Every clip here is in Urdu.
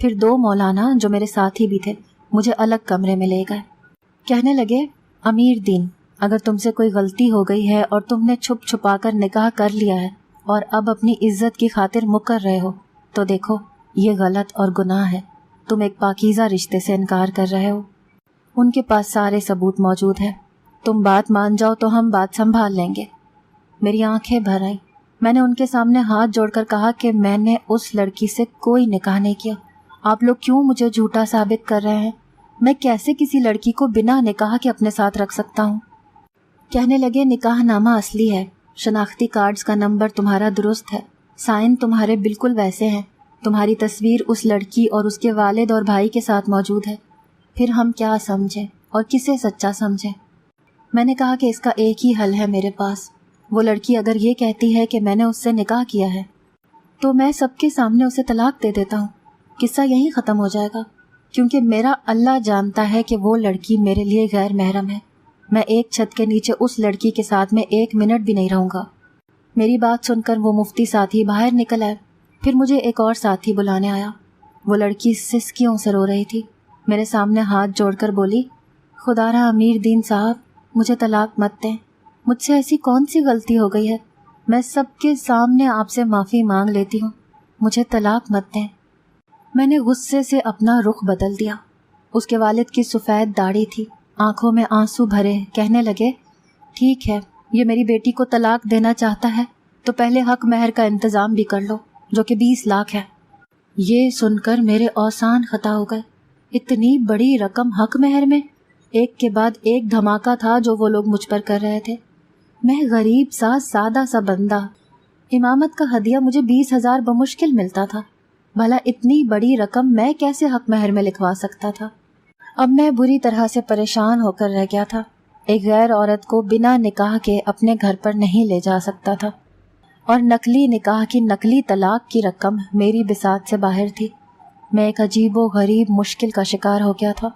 پھر 2 مولانا جو میرے ساتھی بھی تھے مجھے الگ کمرے میں لے گئے. کہنے لگے امیر دین اگر تم سے کوئی غلطی ہو گئی ہے اور تم نے چھپ چھپا کر نکاح کر لیا ہے اور اب اپنی عزت کی خاطر مکر رہے ہو تو دیکھو یہ غلط اور گناہ ہے. تم ایک پاکیزہ رشتے سے انکار کر رہے ہو. ان کے پاس سارے ثبوت موجود ہیں. تم بات مان جاؤ تو ہم بات سنبھال لیں گے. میری آنکھیں بھر آئیں. میں نے ان کے سامنے ہاتھ جوڑ کر کہا کہ میں نے اس لڑکی سے کوئی نکاح نہیں کیا. آپ لوگ کیوں مجھے جھوٹا ثابت کر رہے ہیں؟ میں کیسے کسی لڑکی کو بنا نکاح کے اپنے ساتھ رکھ سکتا ہوں؟ کہنے لگے نکاح نامہ اصلی ہے، شناختی کارڈز کا نمبر تمہارا درست ہے، سائن تمہارے بالکل ویسے ہیں، تمہاری تصویر اس لڑکی اور اس کے والد اور بھائی کے ساتھ موجود ہے. پھر ہم کیا سمجھیں اور کسے سچا سمجھیں؟ میں نے کہا کہ اس کا ایک ہی حل ہے میرے پاس. وہ لڑکی اگر یہ کہتی ہے کہ میں نے اس سے نکاح کیا ہے تو میں سب کے سامنے اسے طلاق دے دیتا ہوں. قصہ یہیں ختم ہو جائے گا، کیونکہ میرا اللہ جانتا ہے کہ وہ لڑکی میرے لیے غیر محرم ہے. میں ایک چھت کے نیچے اس لڑکی کے ساتھ میں 1 منٹ بھی نہیں رہوں گا. میری بات سن کر وہ مفتی ساتھی باہر نکل آئے. پھر مجھے ایک اور ساتھی بلانے آیا. وہ لڑکی سسکیوں سے رو رہی تھی. میرے سامنے ہاتھ جوڑ کر بولی خدا را امیر دین صاحب مجھے طلاق مت دیں. مجھ سے ایسی کون سی غلطی ہو گئی ہے؟ میں سب کے سامنے آپ سے معافی مانگ لیتی ہوں، مجھے طلاق مت دیں. میں نے غصے سے اپنا رخ بدل دیا. اس کے والد کی سفید داڑھی تھی، آنکھوں میں آنسو بھرے. کہنے لگے ٹھیک ہے، یہ میری بیٹی کو طلاق دینا چاہتا ہے تو پہلے حق مہر کا انتظام بھی کر لو جو کہ 20 لاکھ ہے. یہ سن کر میرے اوسان خطا ہو گئے. اتنی بڑی رقم حق مہر میں؟ ایک کے بعد ایک دھماکہ تھا جو وہ لوگ مجھ پر کر رہے تھے. میں غریب سا سادہ سا بندہ، امامت کا ہدیہ مجھے 20,000 بمشکل ملتا تھا. بھلا اتنی بڑی رقم میں کیسے حق مہر میں لکھوا سکتا تھا؟ اب میں بری طرح سے پریشان ہو کر رہ گیا تھا. ایک غیر عورت کو بنا نکاح کے اپنے گھر پر نہیں لے جا سکتا تھا، اور نقلی نکاح کی نقلی طلاق کی رقم میری بساط سے باہر تھی. میں ایک عجیب و غریب مشکل کا شکار ہو گیا تھا.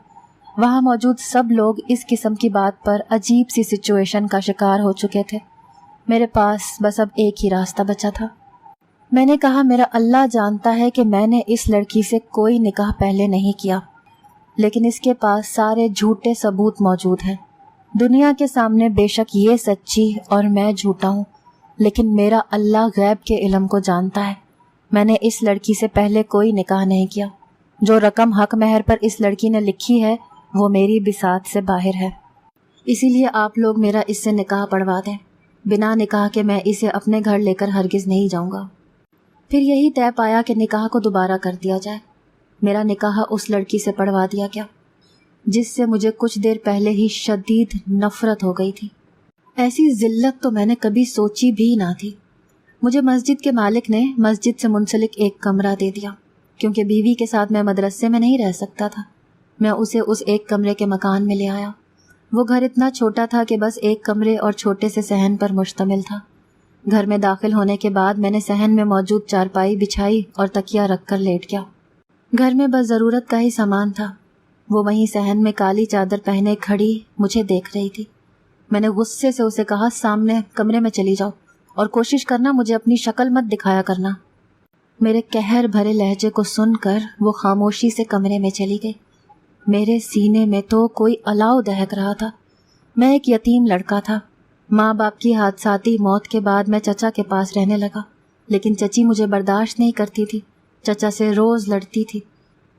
وہاں موجود سب لوگ اس قسم کی بات پر عجیب سی سچویشن کا شکار ہو چکے تھے. میرے پاس بس اب ایک ہی راستہ بچا تھا. میں نے کہا میرا اللہ جانتا ہے کہ میں نے اس لڑکی سے کوئی نکاح پہلے نہیں کیا، لیکن اس کے پاس سارے جھوٹے ثبوت موجود ہیں. دنیا کے سامنے بے شک یہ سچی اور میں جھوٹا ہوں، لیکن میرا اللہ غیب کے علم کو جانتا ہے. میں نے اس لڑکی سے پہلے کوئی نکاح نہیں کیا. جو رقم حق مہر پر اس لڑکی نے لکھی ہے وہ میری بساط سے باہر ہے. اسی لیے آپ لوگ میرا اس سے نکاح پڑھوا دیں. بنا نکاح کے میں اسے اپنے گھر لے کر ہرگز نہیں جاؤں گا. پھر یہی طے پایا کہ نکاح کو دوبارہ کر دیا جائے. میرا نکاح اس لڑکی سے پڑھوا دیا گیا جس سے مجھے کچھ دیر پہلے ہی شدید نفرت ہو گئی تھی. ایسی ذلت تو میں نے کبھی سوچی بھی نہ تھی. مجھے مسجد کے مالک نے مسجد سے منسلک ایک کمرہ دے دیا، کیونکہ بیوی کے ساتھ میں مدرسے میں نہیں رہ سکتا تھا. میں اسے اس ایک کمرے کے مکان میں لے آیا. وہ گھر اتنا چھوٹا تھا کہ بس ایک کمرے اور چھوٹے سے صحن پر مشتمل تھا. گھر میں داخل ہونے کے بعد میں نے صحن میں موجود چارپائی بچھائی اور تکیہ رکھ کر لیٹ گیا. گھر میں بس ضرورت کا ہی سامان تھا. وہ وہیں صحن میں کالی چادر پہنے کھڑی مجھے دیکھ رہی تھی. میں نے غصے سے اسے کہا سامنے کمرے میں چلی جاؤ اور کوشش کرنا مجھے اپنی شکل مت دکھایا کرنا. میرے قہر بھرے لہجے کو سن کر وہ خاموشی سے کمرے میں چلی گئی. میرے سینے میں تو کوئی الاؤ دہک رہا تھا. میں ایک یتیم لڑکا تھا. ماں باپ کی حادثاتی موت کے بعد میں چچا کے پاس رہنے لگا، لیکن چچی مجھے برداشت نہیں کرتی تھی. چچا سے روز لڑتی تھی.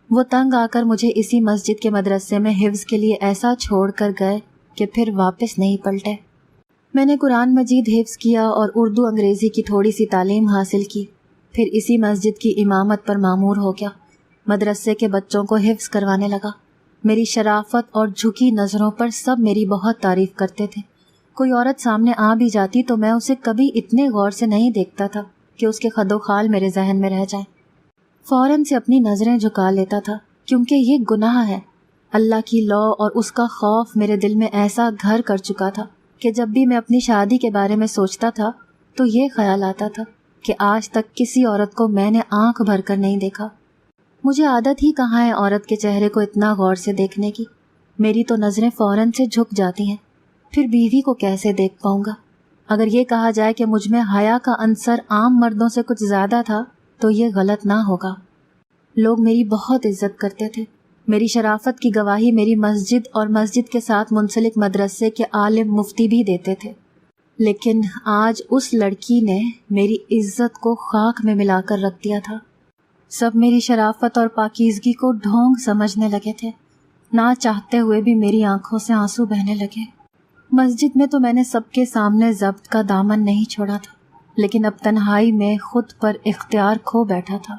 وہ تنگ آ کر مجھے اسی مسجد کے مدرسے میں حفظ کے لیے ایسا چھوڑ کر گئے کہ پھر واپس نہیں پلٹے. میں نے قرآن مجید حفظ کیا اور اردو انگریزی کی تھوڑی سی تعلیم حاصل کی. پھر اسی مسجد کی امامت پر مامور ہو گیا. مدرسے کے بچوں کو حفظ کروانے لگا. میری شرافت اور جھکی نظروں پر سب میری بہت تعریف کرتے تھے. کوئی عورت سامنے آ بھی جاتی تو میں اسے کبھی اتنے غور سے نہیں دیکھتا تھا کہ اس کے خد و خال میرے ذہن میں رہ جائیں. فوراً سے اپنی نظریں جھکا لیتا تھا، کیونکہ یہ گناہ ہے. اللہ کی لا اور اس کا خوف میرے دل میں ایسا گھر کر چکا تھا کہ جب بھی میں اپنی شادی کے بارے میں سوچتا تھا تو یہ خیال آتا تھا کہ آج تک کسی عورت کو میں نے آنکھ بھر کر نہیں دیکھا. مجھے عادت ہی کہاں ہے عورت کے چہرے کو اتنا غور سے دیکھنے کی. میری تو نظریں فوراً سے جھک جاتی ہیں. پھر بیوی کو کیسے دیکھ پاؤں گا؟ اگر یہ کہا جائے کہ مجھ میں حیا کا عنصر عام مردوں سے کچھ زیادہ تھا تو یہ غلط نہ ہوگا. لوگ میری بہت عزت کرتے تھے. میری شرافت کی گواہی میری مسجد اور مسجد کے ساتھ منسلک مدرسے کے عالم مفتی بھی دیتے تھے. لیکن آج اس لڑکی نے میری عزت کو خاک میں ملا کر رکھ دیا تھا. سب میری شرافت اور پاکیزگی کو ڈھونگ سمجھنے لگے تھے. نہ چاہتے ہوئے بھی میری آنکھوں سے آنسو بہنے لگے. مسجد میں تو میں نے سب کے سامنے ضبط کا دامن نہیں چھوڑا تھا، لیکن اب تنہائی میں خود پر اختیار کھو بیٹھا تھا.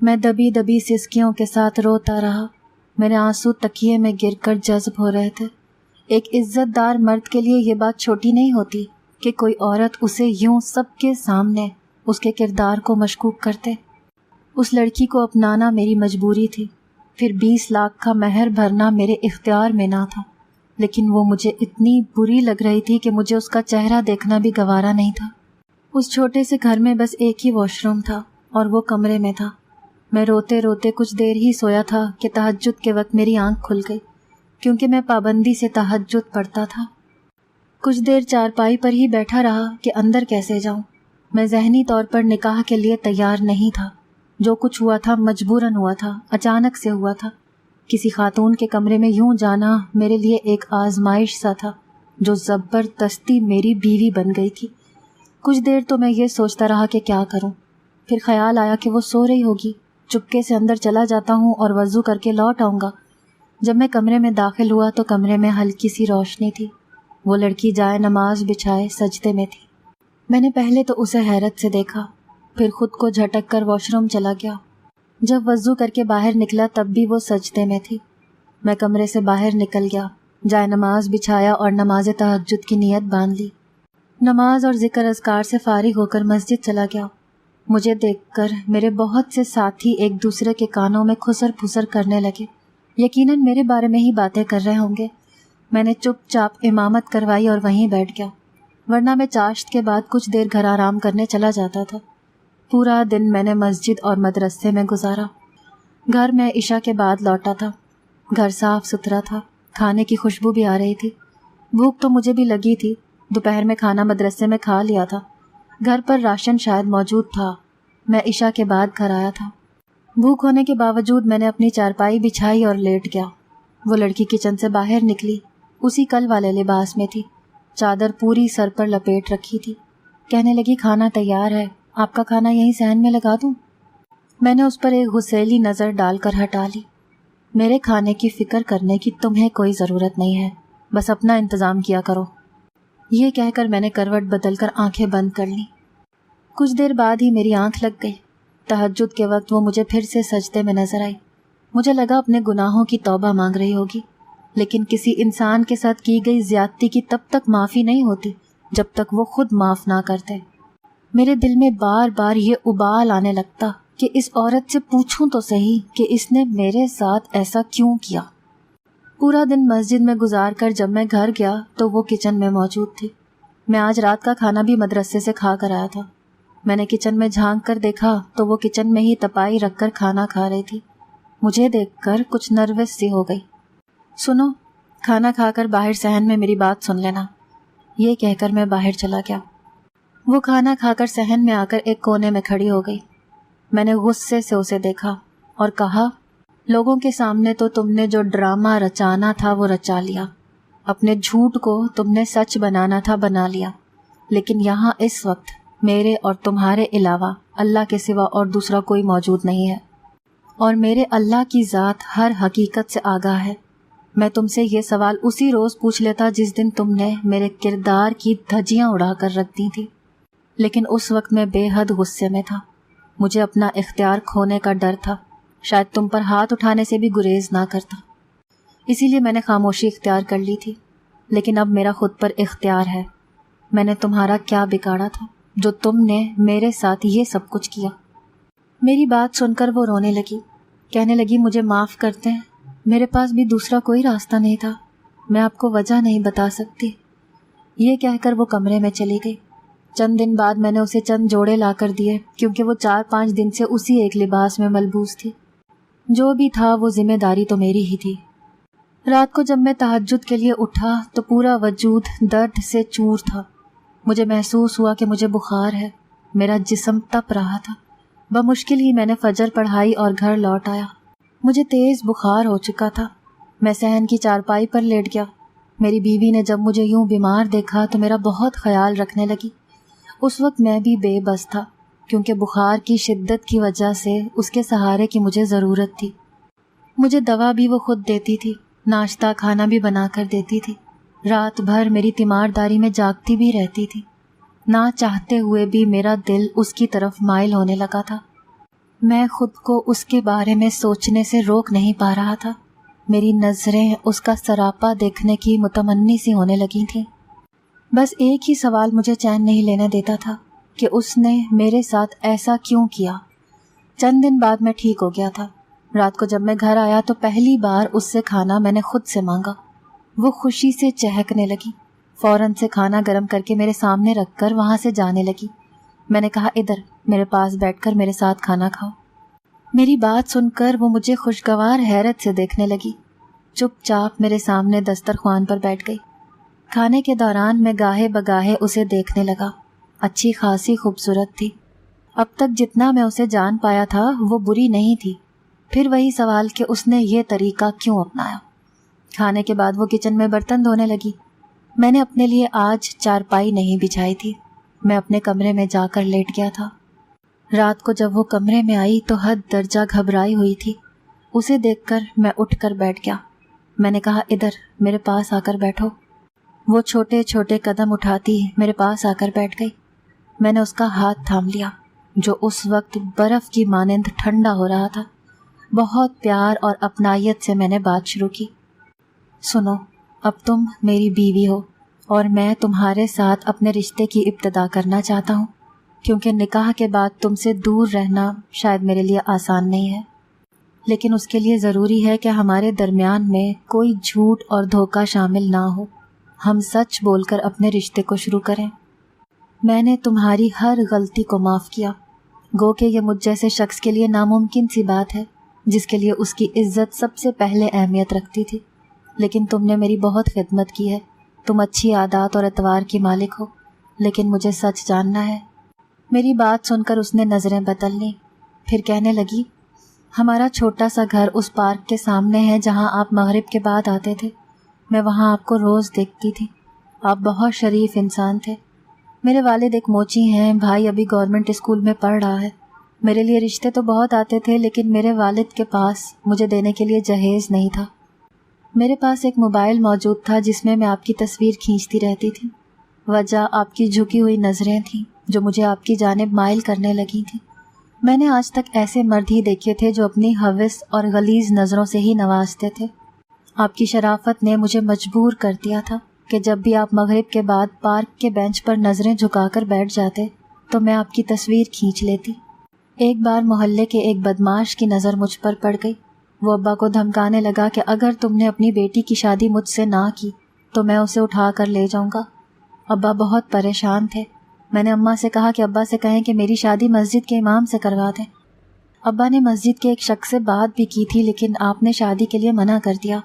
میں دبی دبی سسکیوں کے ساتھ روتا رہا. میرے آنسو تکیے میں گر کر جذب ہو رہے تھے. ایک عزت دار مرد کے لیے یہ بات چھوٹی نہیں ہوتی کہ کوئی عورت اسے یوں سب کے سامنے اس کے کردار کو مشکوک کرتے. اس لڑکی کو اپنانا میری مجبوری تھی. پھر 20 لاکھ کا مہر بھرنا میرے اختیار میں نہ تھا، لیکن وہ مجھے اتنی بری لگ رہی تھی کہ مجھے اس کا چہرہ دیکھنا بھی گوارا نہیں تھا. اس چھوٹے سے گھر میں بس ایک ہی واش روم تھا اور وہ کمرے میں تھا. میں روتے روتے کچھ دیر ہی سویا تھا کہ تہجد کے وقت میری آنکھ کھل گئی، کیونکہ میں پابندی سے تہجد پڑھتا تھا. کچھ دیر چارپائی پر ہی بیٹھا رہا کہ اندر کیسے جاؤں. میں ذہنی طور پر نکاح کے لیے تیار نہیں تھا. جو کچھ ہوا تھا مجبوراً ہوا تھا، اچانک سے ہوا تھا. کسی خاتون کے کمرے میں یوں جانا میرے لیے ایک آزمائش سا تھا جو زبردستی میری بیوی بن گئی تھی. کچھ دیر تو میں یہ سوچتا رہا کہ کیا کروں. پھر خیال آیا کہ وہ سو رہی ہوگی. چپکے سے اندر چلا جاتا ہوں اور وضو کر کے لوٹ آؤں گا. جب میں کمرے میں داخل ہوا تو کمرے میں ہلکی سی روشنی تھی. وہ لڑکی جائے نماز بچھائے سجدے میں تھی. میں نے پہلے تو اسے حیرت سے دیکھا، پھر خود کو جھٹک کر واش روم چلا گیا. جب وضو کر کے باہر نکلا تب بھی وہ سجدے میں تھی. میں کمرے سے باہر نکل گیا، جائے نماز بچھایا اور نماز تہجد کی نیت باندھ لی. نماز اور ذکر اذکار سے فارغ ہو کر مسجد چلا گیا. مجھے دیکھ کر میرے بہت سے ساتھی ایک دوسرے کے کانوں میں خسر پھسر کرنے لگے. یقیناً میرے بارے میں ہی باتیں کر رہے ہوں گے. میں نے چپ چاپ امامت کروائی اور وہیں بیٹھ گیا، ورنہ میں چاشت کے بعد کچھ دیر گھر آرام کرنے چلا جاتا تھا. پورا دن میں نے مسجد اور مدرسے میں گزارا. گھر میں عشاء کے بعد لوٹا تھا. گھر صاف ستھرا تھا، کھانے کی خوشبو بھی آ رہی تھی. بھوک تو مجھے بھی لگی تھی. دوپہر میں کھانا مدرسے میں کھا لیا تھا. گھر پر راشن شاید موجود تھا. میں عشاء کے بعد گھر آیا تھا. بھوک ہونے کے باوجود میں نے اپنی چارپائی بچھائی اور لیٹ گیا. وہ لڑکی کچن سے باہر نکلی، اسی کل والے لباس میں تھی. چادر پوری سر پر لپیٹ رکھی تھی. کہنے لگی کھانا تیار ہے، آپ کا کھانا یہیں صحن میں لگا دوں؟ میں نے اس پر ایک غصیلی نظر ڈال کر ہٹا لی. میرے کھانے کی فکر کرنے کی تمہیں کوئی ضرورت نہیں ہے، بس اپنا انتظام کیا کرو. یہ کہہ کر میں نے کروٹ بدل کر آنکھیں بند کر لیں. کچھ دیر بعد ہی میری آنکھ لگ گئی. تہجد کے وقت وہ مجھے پھر سے سجدے میں نظر آئی. مجھے لگا اپنے گناہوں کی توبہ مانگ رہی ہوگی، لیکن کسی انسان کے ساتھ کی گئی زیادتی کی تب تک معافی نہیں ہوتی جب تک وہ خود معاف نہ کرتے. میرے دل میں بار بار یہ ابال آنے لگتا کہ اس عورت سے پوچھوں تو صحیح کہ اس نے میرے ساتھ ایسا کیوں کیا. پورا دن مسجد میں گزار کر جب میں گھر گیا تو وہ کچن میں موجود تھی. میں آج رات کا کھانا بھی مدرسے سے کھا کر آیا تھا. میں نے کچن میں جھانک کر دیکھا تو وہ کچن میں ہی تپائی رکھ کر کھانا کھا رہی تھی. مجھے دیکھ کر کچھ نروس سی ہو گئی. سنو، کھانا کھا کر باہر صحن میں میری بات سن لینا. یہ کہہ کر میں باہر چلا گیا. وہ کھانا کھا کر صحن میں آ کر ایک کونے میں کھڑی ہو گئی. میں نے غصے سے اسے دیکھا اور کہا، لوگوں کے سامنے تو تم نے جو ڈرامہ رچانا تھا وہ رچا لیا. اپنے جھوٹ کو تم نے سچ بنانا تھا بنا لیا. لیکن یہاں اس وقت میرے اور تمہارے علاوہ اللہ کے سوا اور دوسرا کوئی موجود نہیں ہے، اور میرے اللہ کی ذات ہر حقیقت سے آگاہ ہے. میں تم سے یہ سوال اسی روز پوچھ لیتا جس دن تم نے میرے کردار کی دھجیاں اڑا کر رکھ دی تھی، لیکن اس وقت میں بے حد غصے میں تھا. مجھے اپنا اختیار کھونے کا ڈر تھا. شاید تم پر ہاتھ اٹھانے سے بھی گریز نہ کرتا، اسی لیے میں نے خاموشی اختیار کر لی تھی. لیکن اب میرا خود پر اختیار ہے. میں نے تمہارا کیا بگاڑا تھا جو تم نے میرے ساتھ یہ سب کچھ کیا؟ میری بات سن کر وہ رونے لگی. کہنے لگی، مجھے معاف کرتے ہیں، میرے پاس بھی دوسرا کوئی راستہ نہیں تھا، میں آپ کو وجہ نہیں بتا سکتی. یہ کہہ کر وہ کمرے میں چلی گئی. چند دن بعد میں نے اسے چند جوڑے لا کر دیے کیونکہ وہ 4-5 دن سے اسی ایک لباس میں ملبوس تھی. جو بھی تھا وہ ذمہ داری تو میری ہی تھی. رات کو جب میں تہجد کے لیے اٹھا تو پورا وجود درد سے چور تھا. مجھے محسوس ہوا کہ مجھے بخار ہے. میرا جسم تپ رہا تھا. بمشکل ہی میں نے فجر پڑھائی اور گھر لوٹ آیا۔ مجھے تیز بخار ہو چکا تھا۔ میں صحن کی چارپائی پر لیٹ گیا۔ میری بیوی نے جب مجھے یوں بیمار دیکھا تو میرا بہت خیال رکھنے لگی۔ اس وقت میں بھی بے بس تھا، کیونکہ بخار کی شدت کی وجہ سے اس کے سہارے کی مجھے ضرورت تھی۔ مجھے دوا بھی وہ خود دیتی تھی، ناشتہ کھانا بھی بنا کر دیتی تھی، رات بھر میری تیمارداری میں جاگتی بھی رہتی تھی۔ نہ چاہتے ہوئے بھی میرا دل اس کی طرف مائل ہونے لگا تھا۔ میں خود کو اس کے بارے میں سوچنے سے روک نہیں پا رہا تھا۔ میری نظریں اس کا سراپا دیکھنے کی متمنی سی ہونے لگی تھیں۔ بس ایک ہی سوال مجھے چین نہیں لینے دیتا تھا کہ اس نے میرے ساتھ ایسا کیوں کیا۔ چند دن بعد میں ٹھیک ہو گیا تھا۔ رات کو جب میں گھر آیا تو پہلی بار اس سے کھانا میں نے خود سے مانگا۔ وہ خوشی سے چہکنے لگی، فوراً سے کھانا گرم کر کے میرے سامنے رکھ کر وہاں سے جانے لگی۔ میں نے کہا، ادھر میرے پاس بیٹھ کر میرے ساتھ کھانا کھاؤ۔ میری بات سن کر وہ مجھے خوشگوار حیرت سے دیکھنے لگی، چپ چاپ میرے سامنے دسترخوان پر بیٹھ گئی۔ کھانے کے دوران میں گاہے بگاہے اسے دیکھنے لگا۔ اچھی خاصی خوبصورت تھی۔ اب تک جتنا میں اسے جان پایا تھا وہ بری نہیں تھی۔ پھر وہی سوال کہ اس نے یہ طریقہ کیوں اپنایا۔ کھانے کے بعد وہ کچن میں برتن دھونے لگی۔ میں نے اپنے لیے آج چارپائی نہیں بچھائی تھی۔ میں اپنے کمرے میں جا کر لیٹ گیا تھا۔ رات کو جب وہ کمرے میں آئی تو حد درجہ گھبرائی ہوئی تھی۔ اسے دیکھ کر میں اٹھ کر بیٹھ گیا۔ میں نے کہا، ادھر میرے پاس آ کر بیٹھو۔ وہ چھوٹے چھوٹے قدم اٹھاتی میرے پاس آ کر بیٹھ گئی۔ میں نے اس کا ہاتھ تھام لیا، جو اس وقت برف کی مانند ٹھنڈا ہو رہا تھا۔ بہت پیار اور اپنائیت سے میں نے بات شروع کی۔ سنو، اب تم میری بیوی ہو اور میں تمہارے ساتھ اپنے رشتے کی ابتدا کرنا چاہتا ہوں، کیونکہ نکاح کے بعد تم سے دور رہنا شاید میرے لیے آسان نہیں ہے، لیکن اس کے لیے ضروری ہے کہ ہمارے درمیان میں کوئی جھوٹ اور دھوکہ شامل نہ ہو۔ ہم سچ بول کر اپنے رشتے کو شروع کریں۔ میں نے تمہاری ہر غلطی کو معاف کیا، گو کہ یہ مجھ جیسے شخص کے لیے ناممکن سی بات ہے، جس کے لیے اس کی عزت سب سے پہلے اہمیت رکھتی تھی۔ لیکن تم نے میری بہت خدمت کی ہے، تم اچھی عادات اور اعتبار کی مالک ہو، لیکن مجھے سچ جاننا ہے۔ میری بات سن کر اس نے نظریں بدل لیں، پھر کہنے لگی، ہمارا چھوٹا سا گھر اس پارک کے سامنے ہے جہاں آپ مغرب کے بعد آتے تھے۔ میں وہاں آپ کو روز دیکھتی تھی۔ آپ بہت شریف انسان تھے۔ میرے والد ایک موچی ہیں، بھائی ابھی گورنمنٹ اسکول میں پڑھ رہا ہے۔ میرے لیے رشتے تو بہت آتے تھے، لیکن میرے والد کے پاس مجھے دینے کے لیے جہیز نہیں تھا۔ میرے پاس ایک موبائل موجود تھا جس میں آپ کی تصویر کھینچتی رہتی تھی۔ وجہ آپ کی جھکی ہوئی نظریں تھیں جو مجھے آپ کی جانب مائل کرنے لگی تھیں۔ میں نے آج تک ایسے مرد ہی دیکھے تھے جو اپنی ہوس اور غلیظ نظروں سے ہی نوازتے تھے۔ آپ کی شرافت نے مجھے مجبور کر دیا تھا کہ جب بھی آپ مغرب کے بعد پارک کے بینچ پر نظریں جھکا کر بیٹھ جاتے تو میں آپ کی تصویر کھینچ لیتی۔ ایک بار محلے کے ایک بدماش کی نظر مجھ پر پڑ گئی۔ وہ ابا کو دھمکانے لگا کہ اگر تم نے اپنی بیٹی کی شادی مجھ سے نہ کی تو میں اسے اٹھا کر لے جاؤں گا۔ ابا بہت پریشان تھے۔ میں نے اماں سے کہا کہ ابا سے کہیں کہ میری شادی مسجد کے امام سے کروا دیں۔ ابا نے مسجد کے ایک شخص سے بات بھی کی تھی، لیکن آپ نے شادی کے لیے منع کر دیا۔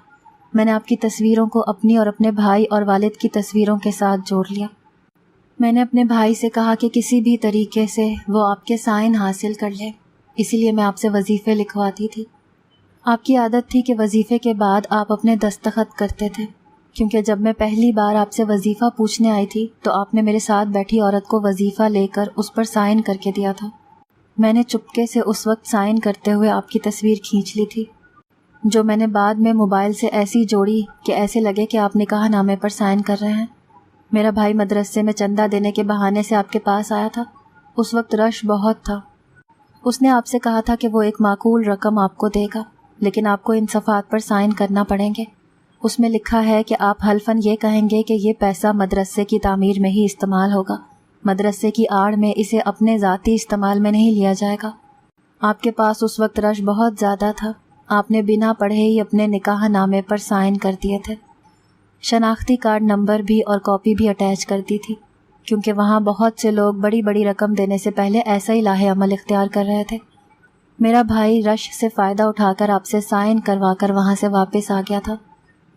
میں نے آپ کی تصویروں کو اپنی اور اپنے بھائی اور والد کی تصویروں کے ساتھ جوڑ لیا۔ میں نے اپنے بھائی سے کہا کہ کسی بھی طریقے سے وہ آپ کے سائن حاصل کر لے، اسی لیے میں آپ سے وظیفے لکھواتی تھی۔ آپ کی عادت تھی کہ وظیفے کے بعد آپ اپنے دستخط کرتے تھے، کیونکہ جب میں پہلی بار آپ سے وظیفہ پوچھنے آئی تھی تو آپ نے میرے ساتھ بیٹھی عورت کو وظیفہ لے کر اس پر سائن کر کے دیا تھا۔ میں نے چپکے سے اس وقت سائن کرتے ہوئے آپ کی تصویر کھینچ لی تھی، جو میں نے بعد میں موبائل سے ایسی جوڑی کہ ایسے لگے کہ آپ نکاح نامے پر سائن کر رہے ہیں۔ میرا بھائی مدرسے میں چندہ دینے کے بہانے سے آپ کے پاس آیا تھا۔ اس وقت رش بہت تھا۔ اس نے آپ سے کہا تھا کہ وہ ایک معقول رقم آپ کو دے گا، لیکن آپ کو ان صفحات پر سائن کرنا پڑیں گے۔ اس میں لکھا ہے کہ آپ حلفاً یہ کہیں گے کہ یہ پیسہ مدرسے کی تعمیر میں ہی استعمال ہوگا، مدرسے کی آڑ میں اسے اپنے ذاتی استعمال میں نہیں لیا جائے گا۔ آپ کے پاس اس وقت رش بہت زیادہ تھا۔ آپ نے بنا پڑھے ہی اپنے نکاح نامے پر سائن کر دیے تھے۔ شناختی کارڈ نمبر بھی اور کاپی بھی اٹیچ کر دی تھی، کیونکہ وہاں بہت سے لوگ بڑی بڑی رقم دینے سے پہلے ایسا ہی لاہے عمل اختیار کر رہے تھے۔ میرا بھائی رش سے فائدہ اٹھا کر آپ سے سائن کروا کر وہاں سے واپس آ گیا تھا۔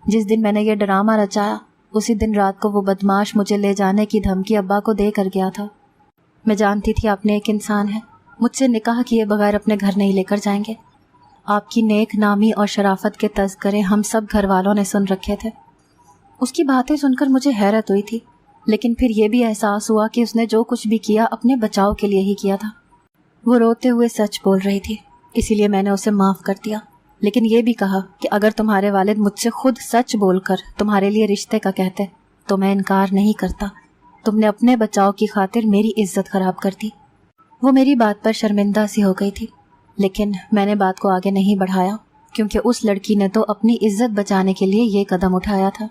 جس دن میں نے یہ ڈرامہ رچایا اسی دن رات کو وہ بدماش مجھے لے جانے کی دھمکی ابا کو دے کر گیا تھا۔ میں جانتی تھی آپ نے ایک انسان ہے، مجھ سے نکاح کیے بغیر اپنے گھر نہیں لے کر جائیں گے۔ آپ کی نیک نامی اور شرافت کے تذکرے ہم سب گھر والوں نے سن رکھے تھے۔ اس کی باتیں سن کر مجھے حیرت ہوئی تھی، لیکن پھر یہ بھی احساس ہوا کہ اس نے جو کچھ بھی کیا اپنے بچاؤ کے لیے ہی کیا تھا۔ وہ روتے ہوئے سچ بول رہی تھی، اسی لیے میں نے اسے معاف کر دیا، لیکن یہ بھی کہا کہ اگر تمہارے والد مجھ سے خود سچ بول کر تمہارے لیے رشتے کا کہتے تو میں انکار نہیں کرتا۔ تم نے اپنے بچاؤ کی خاطر میری عزت خراب کر دی۔ وہ میری بات پر شرمندہ سی ہو گئی تھی، لیکن میں نے بات کو آگے نہیں بڑھایا، کیونکہ اس لڑکی نے تو اپنی عزت بچانے کے لیے یہ قدم اٹھایا تھا۔